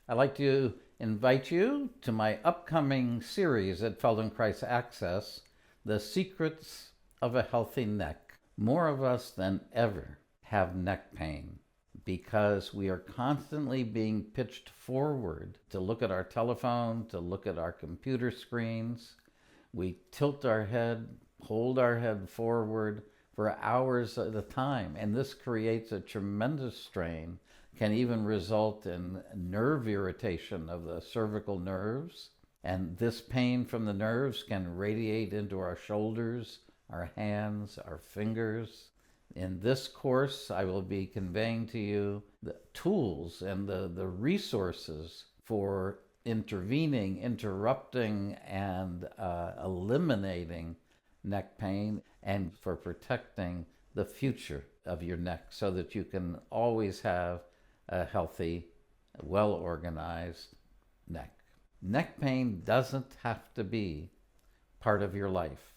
I'd like to invite you to my upcoming series at Feldenkrais Access, The Secrets of a Healthy Neck. More of us than ever have neck pain because we are constantly being pitched forward to look at our telephone, to look at our computer screens. We tilt our head, hold our head forward for hours at a time, and this creates a tremendous strain, can even result in nerve irritation of the cervical nerves, and this pain from the nerves can radiate into our shoulders, our hands, our fingers. In this course, I will be conveying to you the tools and the resources for intervening, interrupting, and eliminating neck pain, and for protecting the future of your neck so that you can always have a healthy, well-organized neck. Neck pain doesn't have to be part of your life.